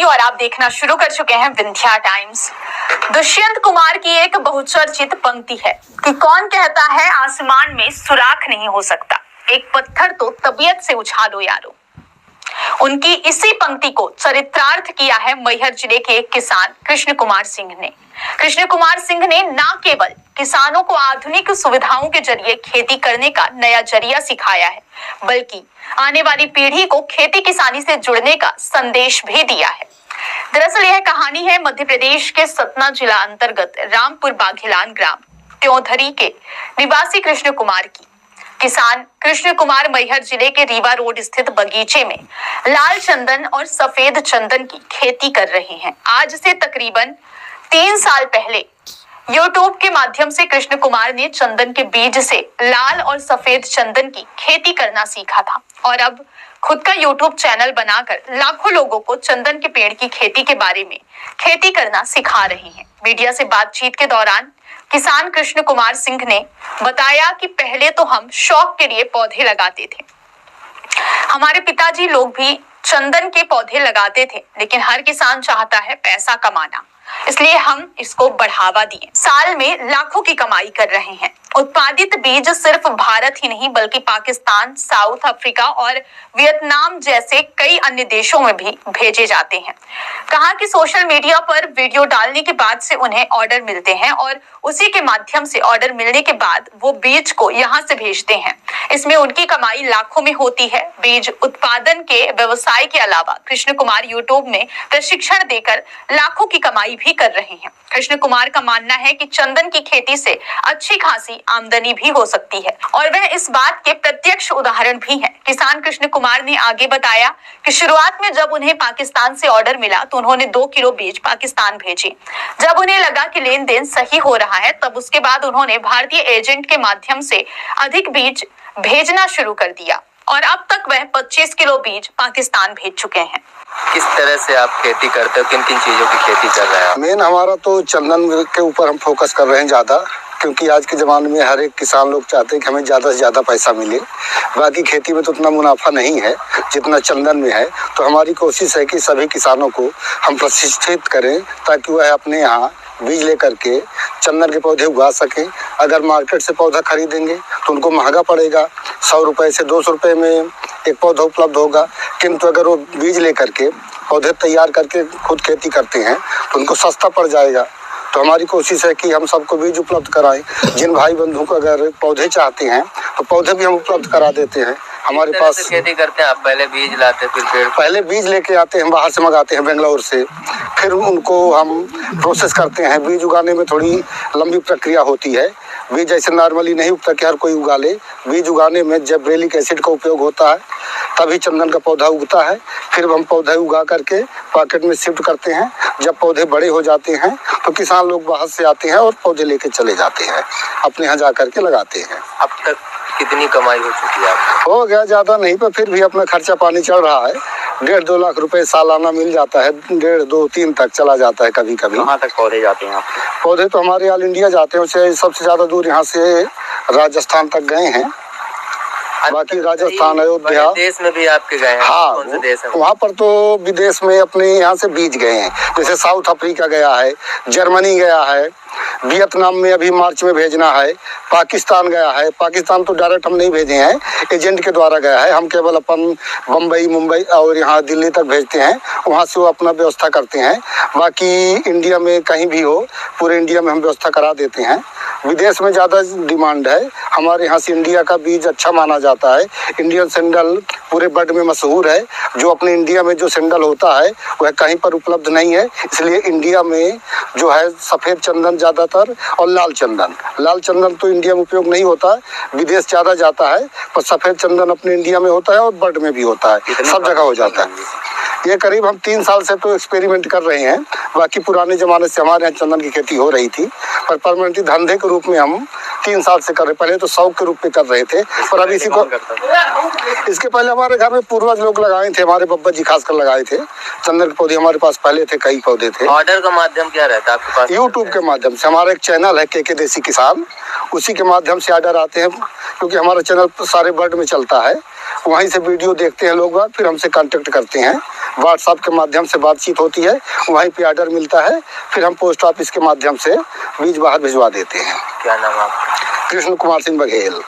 और आप देखना शुरू कर चुके हैं विंध्या टाइम्स। दुष्यंत कुमार की एक बहुचर्चित पंक्ति है कि कौन कहता है आसमान में सुराख नहीं हो सकता, एक पत्थर तो तबीयत से उछालो यारो। उनकी इसी पंक्ति को चरित्रार्थ किया है मैहर जिले के एक किसान कृष्ण कुमार सिंह ने। कृष्ण कुमार सिंह ने न केवल किसानों को आधुनिक सुविधाओं के जरिए खेती करने का नया जरिया सिखाया है, बल्कि आने वाली पीढ़ी को खेती किसानी से जुड़ने का संदेश भी दिया है। दरअसल यह कहानी है मध्य प्रदेश के सतना जिला अंतर्गत रामपुर बाघेलान ग्राम त्योंधरी के निवासी कृष्ण कुमार की। किसान कृष्ण कुमार मैहर जिले के रीवा रोड स्थित बगीचे में लाल चंदन और सफेद चंदन की खेती कर रहे हैं। आज से तकरीबन 3 साल पहले YouTube के माध्यम से कृष्ण कुमार ने चंदन के बीज से लाल और सफेद चंदन की खेती करना सीखा था और अब खुद का YouTube चैनल बनाकर लाखों लोगों को चंदन के पेड़ की खेती के बारे में खेती करना सिखा रहे हैं। मीडिया से बातचीत के दौरान किसान कृष्ण कुमार सिंह ने बताया कि पहले तो हम शौक के लिए पौधे लगाते थे। हमारे पिताजी लोग भी चंदन के पौधे लगाते थे, लेकिन हर किसान चाहता है पैसा कमाना, इसलिए हम इसको बढ़ावा दिए। साल में लाखों की कमाई कर रहे हैं। उत्पादित बीज सिर्फ भारत ही नहीं बल्कि पाकिस्तान, साउथ अफ्रीका और वियतनाम जैसे कई अन्य देशों में भी भेजे जाते हैं। कहा कि सोशल मीडिया पर वीडियो डालने के बाद से उन्हें ऑर्डर मिलते हैं और उसी के माध्यम से ऑर्डर मिलने के बाद वो बीज को यहाँ से भेजते हैं। इसमें उनकी कमाई लाखों में होती है। बीज उत्पादन के व्यवसाय के अलावा कृष्ण कुमार यूट्यूब में प्रशिक्षण देकर लाखों की कमाई भी कर रहे हैं। कृष्ण कुमार का मानना है कि चंदन की खेती से अच्छी खासी आमदनी भी हो सकती है और वह इस बात के प्रत्यक्ष उदाहरण भी हैं। किसान कृष्ण कुमार ने आगे बताया कि शुरुआत में जब उन्हें पाकिस्तान से ऑर्डर मिला तो उन्होंने 2 किलो बीज पाकिस्तान भेजे। जब उन्हें लगा कि लेन देन सही हो रहा है, तब उसके बाद उन्होंने भारतीय एजेंट के माध्यम से अधिक बीज भेजना शुरू कर दिया और अब तक वह 25 किलो बीज पाकिस्तान भेज चुके हैं। किस तरह से आप खेती करते हो, किन किन चीजों की खेती कर रहे हैं? मेन हमारा तो चंदन के ऊपर हम फोकस कर रहे हैं ज़्यादा, क्योंकि आज के ज़माने में हर एक किसान लोग चाहते हैं कि हमें ज़्यादा से ज़्यादा पैसा मिले। बाकी खेती में तो उतना मुनाफा नहीं है जितना चंदन में है। तो हमारी कोशिश है कि सभी किसानों को हम प्रशिक्षित करें ताकि वह अपने यहाँ बीज लेकर के चंदन के पौधे उगा सकें। अगर मार्केट से पौधा खरीदेंगे तो उनको महंगा पड़ेगा, 100 रुपये से 200 रुपये में एक पौधा उपलब्ध होगा। किंतु अगर वो बीज लेकर के पौधे तैयार करके खुद खेती करते हैं तो उनको सस्ता पड़ जाएगा। तो हमारी कोशिश है कि हम सबको बीज उपलब्ध कराएं। जिन भाई बंधु को अगर पौधे चाहते हैं तो पौधे भी हम उपलब्ध करा देते हैं। हमारे पास खेती करते हैं आप, पहले बीज लाते फिर पेड़? पहले बीज लेके आते हैं, बाहर से मंगाते हैं बेंगलोर से, फिर उनको हम प्रोसेस करते हैं। बीज उगाने में थोड़ी लंबी प्रक्रिया होती है। बीज ऐसे नॉर्मली नहीं उगता कि हर कोई उगा ले। बीज उगाने में जेब्रेलिक एसिड का उपयोग होता है, तभी चंदन का पौधा उगता है। फिर हम पौधे उगा करके पॉकेट में शिफ्ट करते हैं। जब पौधे बड़े हो जाते हैं तो किसान लोग बाहर से आते हैं और पौधे लेके चले जाते हैं, अपने यहाँ जा करके लगाते हैं। अब तक कितनी कमाई हो चुकी है आपको? हो गया, ज़्यादा नहीं, पर फिर भी अपना खर्चा पानी चल रहा है। 1.5-2 लाख रुपए सालाना मिल जाता है। 1.5, 2, 3 तक चला जाता है कभी कभी। कहाँ तक पौधे जाते हैं आपके? पौधे तो हमारे ऑल इंडिया जाते हैं। उसे सबसे ज़्यादा दूर यहाँ से राजस्थान तक गए हैं। बाकी राजस्थान, अयोध्या, देश में भी आपके गए हैं? हाँ, कौन से देश है? वहाँ पर तो विदेश में अपने यहाँ से बीज गए हैं। जैसे साउथ अफ्रीका गया है, जर्मनी गया है, वियतनाम में अभी मार्च में भेजना है, पाकिस्तान गया है। पाकिस्तान तो डायरेक्ट हम नहीं भेजे हैं, एजेंट के द्वारा गया है। हम केवल अपन बम्बई, मुंबई और यहाँ दिल्ली तक भेजते हैं, वहाँ से वो अपना व्यवस्था करते हैं। बाकी इंडिया में कहीं भी हो, पूरे इंडिया में हम व्यवस्था करा देते हैं। विदेश में ज़्यादा डिमांड है, हमारे यहाँ से इंडिया का बीज अच्छा माना जाता है। इंडियन सैंडल पूरे वर्ल्ड में मशहूर है। जो अपने इंडिया में जो सैंडल होता है वह कहीं पर उपलब्ध नहीं है, इसलिए इंडिया में जो है सफ़ेद चंदन ज़्यादातर और लाल चंदन तो इंडिया में उपयोग नहीं होता है, विदेश ज़्यादा जाता है। पर सफ़ेद चंदन अपने इंडिया में होता है और वर्ल्ड में भी होता है, सब जगह हो जाता है। ये करीब हम 3 साल से तो एक्सपेरिमेंट कर रहे हैं। बाकी पुराने ज़माने से हमारे यहाँ चंदन की खेती हो रही थी, पर परमानेंटली धंधे के रूप में हम 3 साल से कर रहे। पहले तो शौक के रूप में कर रहे थे, पर अब इसी को इसके पहले हमारे घर में पूर्वज लोग लगाए थे। हमारे बब्बा जी खासकर लगाए थे चंदन के पौधे। हमारे पास पहले थे, कई पौधे थे। ऑर्डर का माध्यम क्या रहता है आपके पास? यूट्यूब के माध्यम से। हमारा एक चैनल है के देसी किसान, उसी के माध्यम से ऑर्डर आते हैं, क्योंकि हमारा चैनल सारे वर्ल्ड में चलता है। वहीं से वीडियो देखते हैं लोग, फिर हमसे कांटेक्ट करते हैं। व्हाट्सएप के माध्यम से बातचीत होती है, वहीं पे ऑर्डर मिलता है, फिर हम पोस्ट ऑफिस के माध्यम से बीज बाहर भिजवा देते हैं। क्या नाम है आपका? कृष्ण कुमार सिंह बघेल।